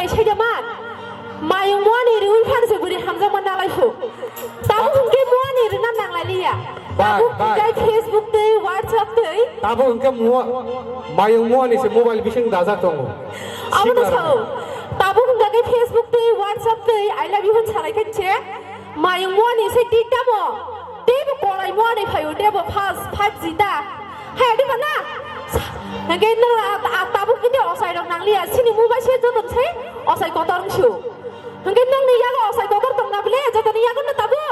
file sai da mat mayung mo ni ru phan se buri hamza man na lai fu tabu hungke mo ni ru nam nang lai liya tabu kai Facebook te WhatsApp te tabu hungke mo mayung mo ni se mobile bising daza tongo abu no sao tabu hungke kai Facebook te WhatsApp te I love you hun salai kan che mayung mo ni se ti ta mo te bo kolai mo ni phayu te bo phas jita hai di mana ngai na tabu ki de osai dong nang liya sini mobile se joton se osai kotor chu ngai nang ni ya go osai kotor tong na bile joton ya go na tabu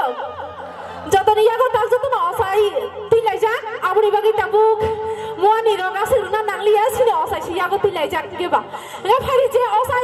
joton ya go tak joton osai tilai ja aburi bagi tabu mo ni ro ga siru na nang liya sini osai si ya go tilai ja ke ba ngai phari je osai